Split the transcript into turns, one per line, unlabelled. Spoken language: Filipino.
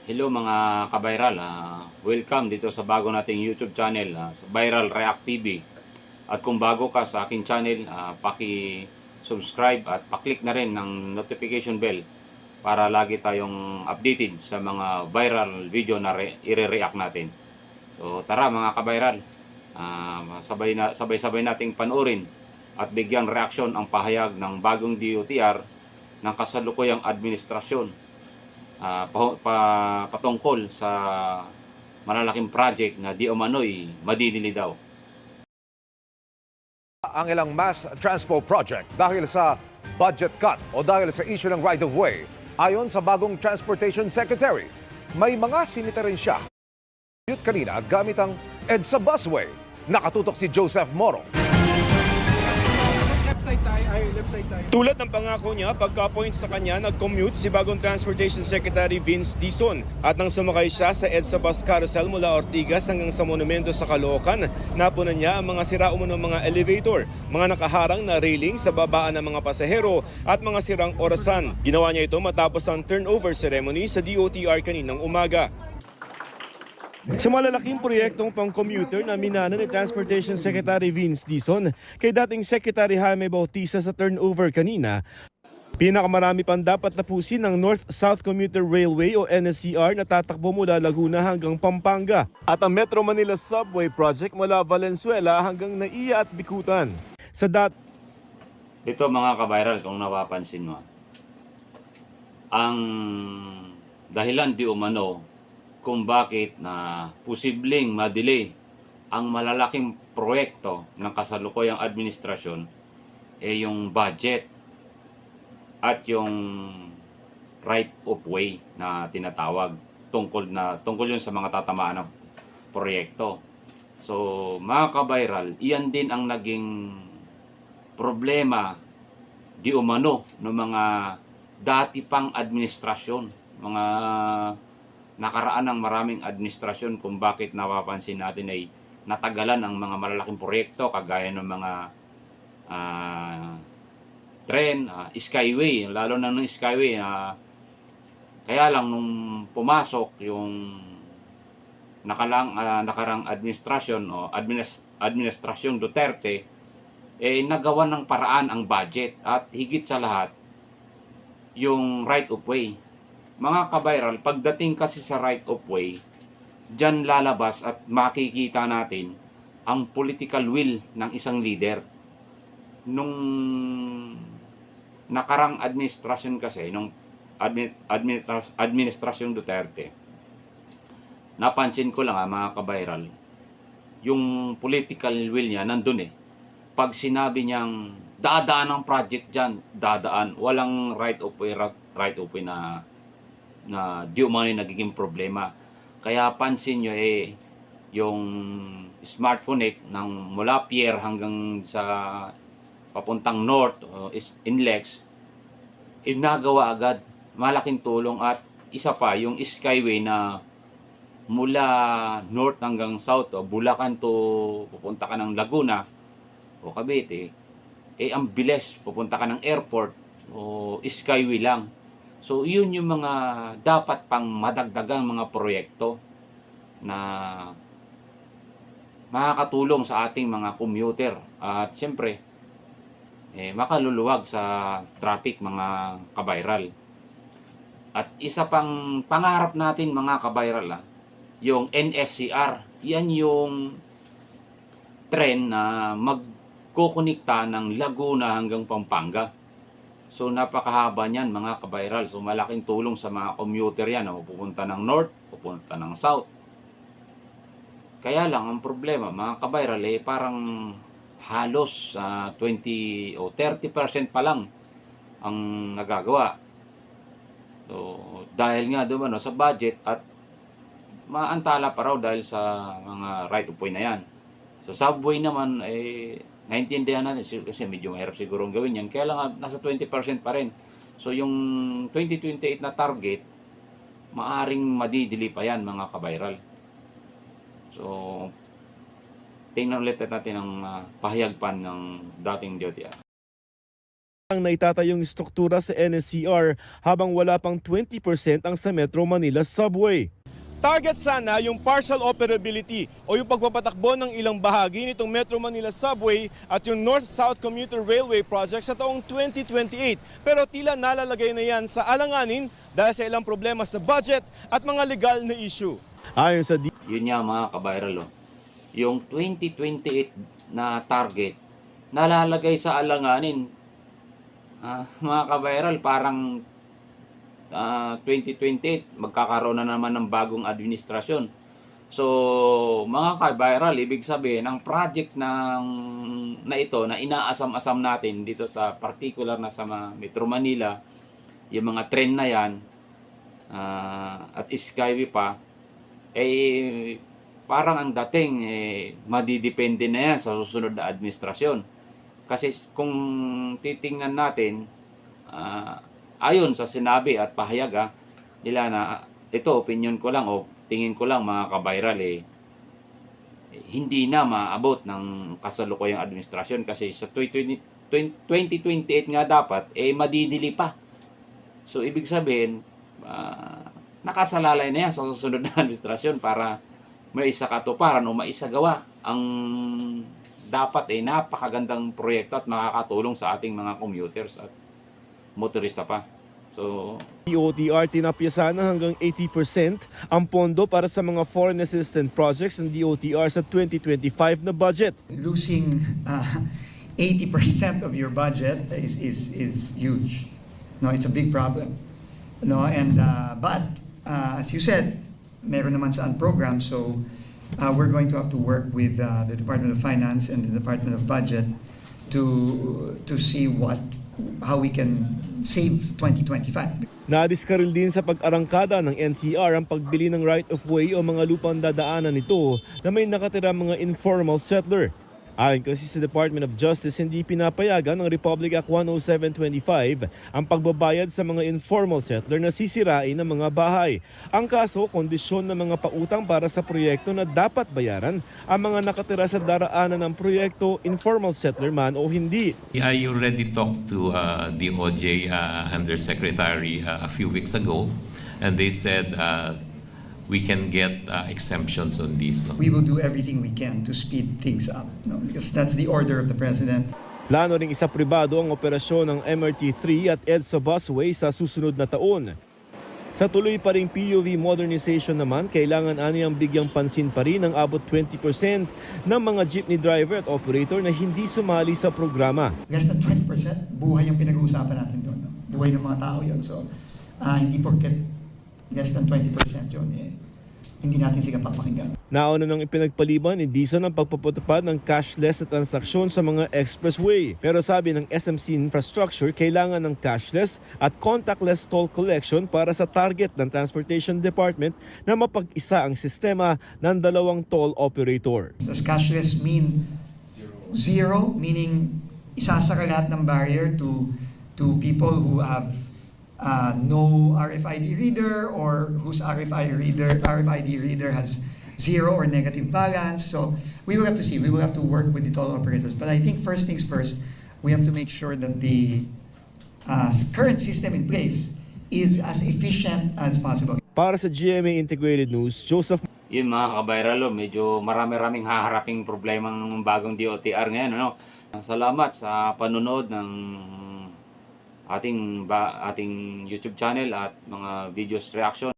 Hello mga kabayral, welcome dito sa bago nating YouTube channel, sa Viral React TV. At kung bago ka sa aking channel, paki-subscribe at paklik na rin ng notification bell para lagi tayong updated sa mga viral video na i-react natin. So tara mga kabayral, sabay-sabay nating panoorin at bigyang reaksyon ang pahayag ng bagong DOTR ng kasalukuyang administrasyon patungkol sa malalaking project na di umano'y madidili daw.
Ang ilang mass transport project dahil sa budget cut o dahil sa issue ng right of way. Ayon sa bagong Transportation Secretary, may mga sinita rin siya. Kanina gamit ang EDSA busway. Nakatutok si Joseph Moro.
Tulad ng pangako niya, pagka-appoint sa kanya, nag-commute si bagong Transportation Secretary Vince Dizon. At nang sumakay siya sa EDSA bus carousel mula Ortigas hanggang sa monumento sa Caloocan, napunan niya ang mga sira-umunong mga elevator, mga nakaharang na railing sa babaan ng mga pasahero at mga sirang orasan. Ginawa niya ito matapos ang turnover ceremony sa DOTR kaninang umaga. Sa malalaking proyektong pang-commuter na minana ni Transportation Secretary Vince Dizon kay dating Secretary Jaime Bautista sa turnover kanina, pinakamarami pang dapat tapusin ng North-South Commuter Railway o NSCR na tatakbo mula Laguna hanggang Pampanga at ang Metro Manila Subway Project mula Valenzuela hanggang Naiya at Bikutan.
Ito mga kabayral, kung napapansin mo, ang dahilan di umano kung bakit na posibleng ma-delay ang malalaking proyekto ng kasalukuyang administrasyon yung budget at yung right of way na tinatawag tungkol yun sa mga tatamaan ng proyekto. So mga kabayral, iyan din ang naging problema di umano ng mga dati pang administrasyon, mga nakaraan ng maraming administrasyon, kung bakit napapansin natin ay natagalan ang mga malalaking proyekto kagaya ng mga tren, skyway, lalo na ng skyway. Kaya lang nung pumasok yung nakarang administrasyon o administrasyong Duterte, nagawa ng paraan ang budget at higit sa lahat yung right of way. Mga kabayral, pagdating kasi sa right of way, dyan lalabas at makikita natin ang political will ng isang leader. Nung nakarang administrasyon kasi, nung administrasyong Duterte, napansin ko lang mga kabayral, yung political will niya nandun Pag sinabi niyang dadaan ang project dyan, dadaan. Walang right of way na di umano'y nagiging problema. Kaya pansin nyo yung smartphone ng mula Pier hanggang sa papuntang North Inlex, nagawa agad. Malaking tulong. At isa pa, yung Skyway na mula North hanggang South, Bulacan to pupunta ka ng Laguna o Cavite, ang bilis, pupunta ka ng airport o Skyway lang. So, yun yung mga dapat pang madagdagang mga proyekto na makakatulong sa ating mga commuter. At siyempre, makaluluwag sa traffic mga kabayral. At isa pang pangarap natin mga kabayral, yung NSCR. Yan yung tren na magkukunikta ng Laguna hanggang Pampanga. So napakahaba niyan mga kabayral. So malaking tulong sa mga commuter yan na pupunta ng North, pupunta ng South. Kaya lang ang problema mga kabayral parang halos 20 o 30% pa lang ang nagagawa. So dahil nga doon sa budget at maantala pa raw dahil sa mga right of way na yan. Sa subway naman naintindihan natin kasi medyo mahirap siguro gawin yan. Kaya lang nasa 20% pa rin. So yung 2028 na target, maaring madidili pa yan mga kabayral. So tingnan ulit natin ang pahayag pa ng dating DOTR.
ang naitatayong struktura sa NSCR habang wala pang 20% ang sa Metro Manila Subway. Target sana yung partial operability o yung pagpapatakbo ng ilang bahagi nitong Metro Manila Subway at yung North-South Commuter Railway Project sa taong 2028. Pero tila nalalagay na yan sa alanganin dahil sa ilang problema sa budget at mga legal na issue. Ayon sa
Yun nga mga kabayral, yung 2028 na target nalalagay sa alanganin. Mga kabayral, parang 2028 magkakaroon na naman ng bagong administrasyon. So mga kabayral, ibig sabihin ang project na ito na inaasam-asam natin dito sa particular na sa Metro Manila, yung mga tren na yan at Skyway pa, parang ang dating madidepende na yan sa susunod na administrasyon. Kasi kung titingnan natin, ayon sa sinabi at pahayag nila na ito, opinion ko lang o tingin ko lang mga kabayral, hindi na maabot ng kasalukuyang administrasyon kasi sa 2028 nga dapat, madidili pa. So ibig sabihin, nakasalalay na yan sa susunod na administrasyon para maisakatuparan o maisagawa ang dapat napakagandang proyekto at makakatulong sa ating mga commuters at motorista pa. So,
DOTR tinapya sana hanggang 80% ang pondo para sa mga foreign assistance projects ng DOTR sa 2025 na budget.
Losing 80% of your budget is huge. No, it's a big problem. No, and but as you said, meron naman saan program, so we're going to have to work with the Department of Finance and the Department of Budget to see how we can save 2025.
Nadiskaril din sa pag-arangkada ng NCR ang pagbili ng right-of-way o mga lupang dadaanan nito na may nakatira mga informal settler. Ayon kasi sa Department of Justice, hindi pinapayagan ng Republic Act 10725 ang pagbabayad sa mga informal settler na sisirain ng mga bahay. Ang kaso, kondisyon ng mga pautang para sa proyekto na dapat bayaran ang mga nakatira sa daraanan ng proyekto, informal settler man o hindi.
I already talked to DOJ Undersecretary a few weeks ago, and they said we can get exemptions on these. No?
We will do everything we can to speed things up, no? Because that's the order of the President.
Plano ring isa pribado ang operasyon ng MRT-3 at EDSA busway sa susunod na taon. Sa tuloy pa ring PUV modernization naman, kailangan aniyang bigyang pansin pa rin ang abot 20% ng mga jeepney driver at operator na hindi sumali sa programa.
Less than 20%, buhay ang pinag-uusapan natin doon. No? Buhay ng mga tao yun. So, hindi porket less than 20% yun, hindi natin sila papakinggan.
Nauna nang ipinagpaliban ni Dizon ang pagpapatupad ng cashless na transaksyon sa mga expressway. Pero sabi ng SMC Infrastructure, kailangan ng cashless at contactless toll collection para sa target ng Transportation Department na mapag-isa ang sistema ng dalawang toll operator.
Does cashless mean zero, meaning isasara lahat ng barrier to people who have no RFID reader or whose RFID reader has zero or negative balance. So we will have to see. We will have to work with the toll operators. But I think first things first, we have to make sure that the current system in place is as efficient as possible.
Para sa GMA Integrated News, Joseph.
Yun mga kabayralo, medyo marami-raming haharaping problema ng bagong DOTR ngayon. Salamat sa panonood ng ating YouTube channel at mga videos reaction.